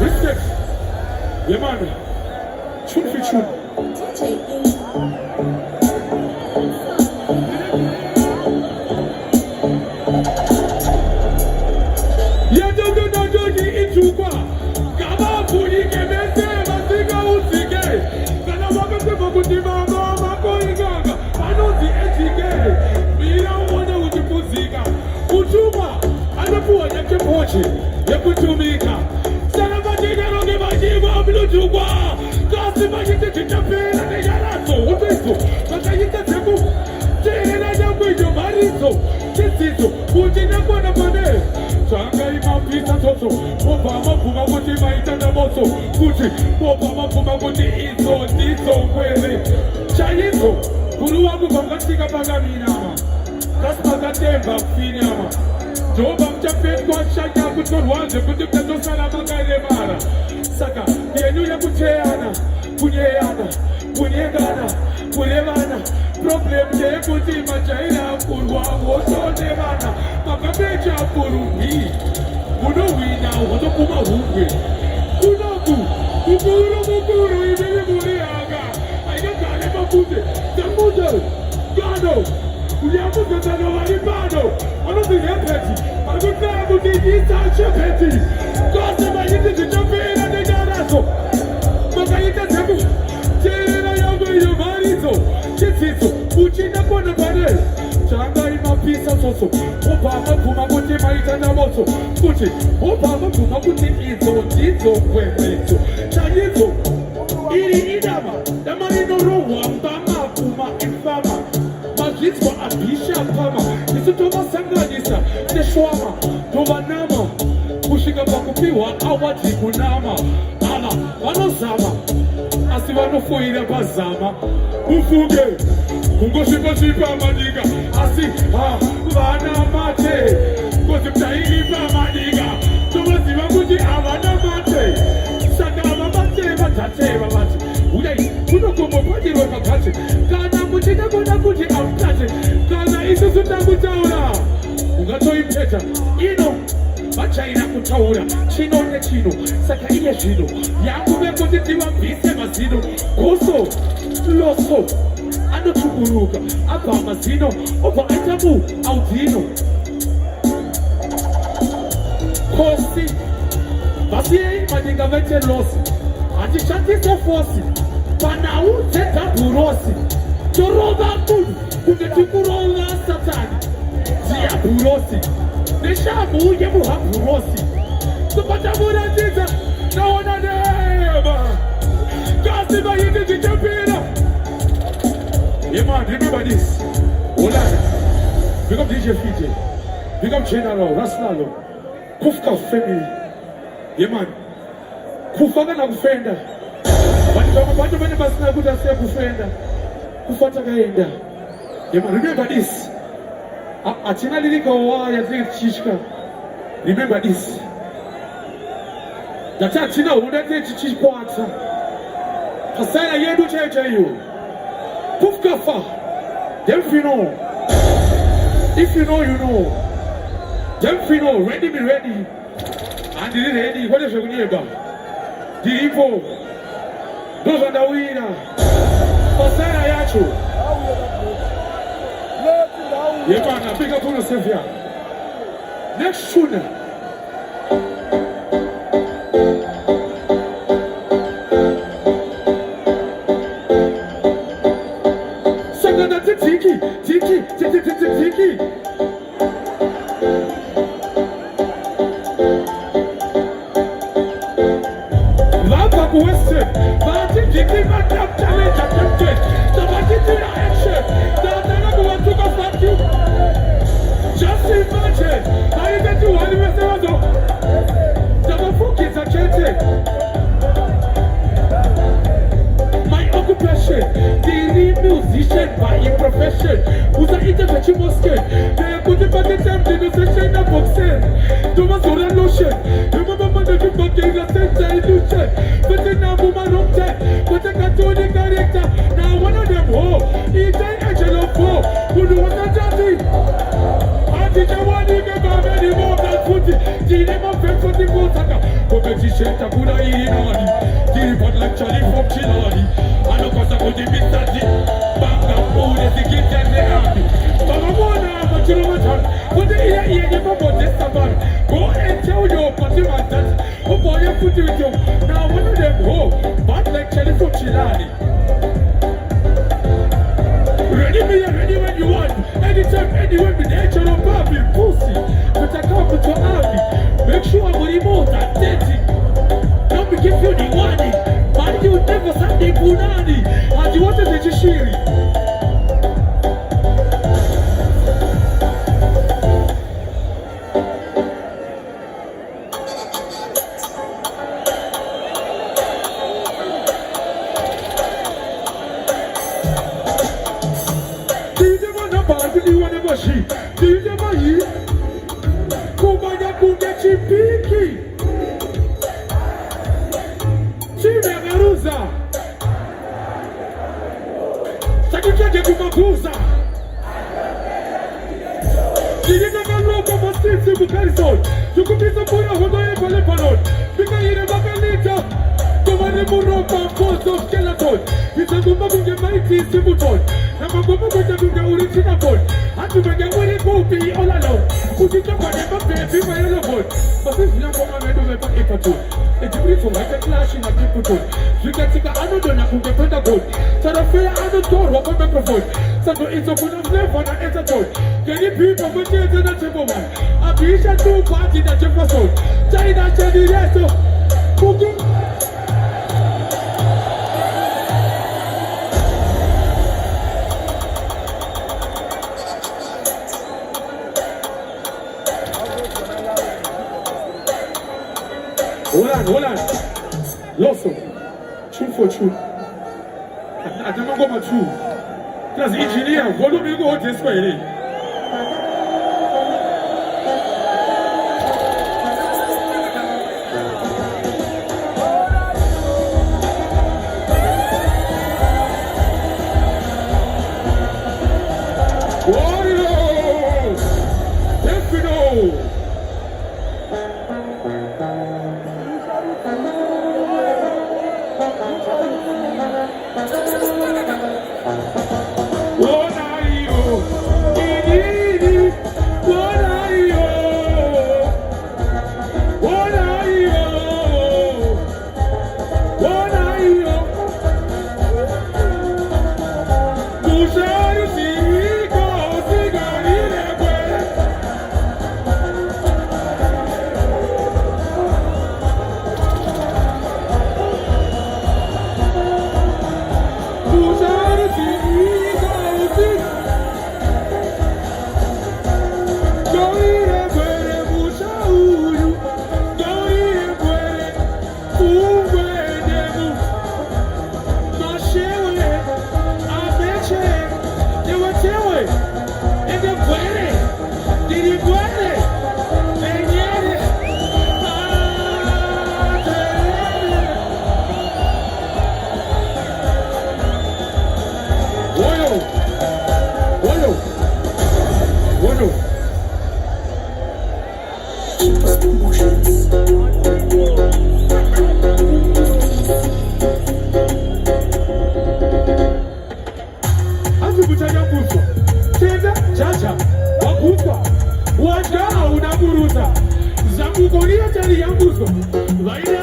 Respect. Yeah, man. Tune for tune. Yeah, don't into kwa. Kama kuni kemese masiga usige. Kana wakati makutima mama koiganga. Anoti etike. Bila uone ujipuzika. Uchuma. Anapuwa nyake pochi. Ya kutumika. Sana majina roge majiwa mlujugwa. Kasi majite chichapela negarato. Uteso. Makayita teku. Tena jambo ijo marizo. Chisizo. Ujina kwa na mane. Changa ima pita toto. Obama kuma kuti maitanda moto. Kuti. Obama kuma kuti izo. Nizo kwele. Chayizo. Kuru wangu pangatika pagaminama. Kaspa katemba kufinyama. Joba mchapet kwa shaka kutorwaje kutipeta sana magare mara. Saka, yenu ya kucheana, kunyeana, kunyegana, kulevana. Problem je kutima chaina kurwa wote nevana. Makabecha kurumi. Uno wina woto kuma hukwe. Kunoku, mukuru ibele muriaga. Aina kale makute, tamude, gano. Uliamu katano walibado. Ono zingepeti. Alukutamu kikita chepeti. Kose mayite chichopira negaraso. Makayite tebu. Tena yangu iyo marizo. Chisizo. Uchina kona bade. Changa ima pisa soso. Obama kuma kuti maitana moto. Kuti. Obama kuma kuti izo kwemeto. Chayizo. Iri idama. Damarino rowa. Mbama kuma infama. Majitwa abisha pama. Isu toma sanganisa. Neshwama. Toma nama. Kushika pakupiwa. Awati kunama. Ala. Wanozama. Asi wanofuira bazama. Ufuge. Kungoshika shipa maniga. Asi. Ha. Wana mate. Kosi mtaini pa maniga. Toma ziwa kuji awana mate. Saka mate. Matate mate. Udai. Kuno kumo pati wakakate. Kana kuchina kuna kuji amtate. Kana isu sutakutaura. Ungatoi mpeta. Ino. Machaina kutaura. Chino ne chino. Saka iya chino. Yangu me kutitiwa vise mazino. Koso. Loso. Ano chukuruka. Apa mazino. Opa aitamu. Audino. Kosi. Basi madinga vete losi. Antishanti se fosi. Panau zeta burosi. Choroba kudu. Kugetukurola satani. Zia burosi. Nishamu yebu ha burosi. Tupata burajiza. Naona nema. Kasi mayite chichapira. Yeah man, remember this. Olana. Big up DJ Fiji. Big up General, Raslalo. Kufka family. Yeah man. Kufaka na kufenda. Watu wene basina kutasia kufenda. Kufata kaenda. Yeah man, remember this. Achina lilika waya zile chishka. Remember this. Data achina unate chichishko ata. Pasaya yedu cheche yu. Kufkafa. Them if you know. If you know, you know. Them if you know. Ready be ready. And did ready. What is your neighbor? The Igbo. Those are the winner. Pasaya yacho. Yeah man, big up on yourself here. Next tune. Second tiki. Lava Western, Martin Tiki, Matam Challenge attempted. The Martin action. Thank you. Just imagine. How you get to one of the focus are changing. My occupation, the musician by your profession. Who's an intervention most good? They are putting back the time to the session of boxing. Thomas Oran Lotion. Remember when the book gave us a illusion. But then now, woman, don't check. But I got to the character. Now, one actually from Chilani. I know cause I could be Mr. G. Back and food is the gift and the army. But I wanna but you know what I'm. But the ear you about this man. Go and tell your party man that. Oh boy, you put it with you. Now one of them go. But actually from Chilani. Ready me and ready when you want. Anytime, anywhere, the nature of Bobby, pussy. But I come with your army. Make sure I'm remote and dating. Don't be give you the warning. But you never said the punani. And you wanted the Jishiri. DJ Mayi, Kumanya Kungechi Piki, Chime Garuza, Sakikaje Kumakuza, Jirika Galoko Mastiti Bukarison, Tukupisa Pura Hodoe Palepanon, Pika Ire Bakalita, Tomani Muroka, Post of Skeleton, Pisa Kumakunge Mighty Simuton, Namakumakunge Original Point. To make a winning movie all alone. Put it up on the baby, my little boy. But if you come and do it, it's beautiful like a clash in a people. You can take another one from the Pentagon. So the fair other door of a microphone. So it's a good of left on an entertainment. Can you people with the international woman? A piece of two parties that Jefferson. China, China, cooking. Hold on. Lawson, true for true. I don't go my true. That's engineer. What do you go this way? Warriors! Yes, we know. Wacha unaburuza. Zambukolia tali ya mbuzo.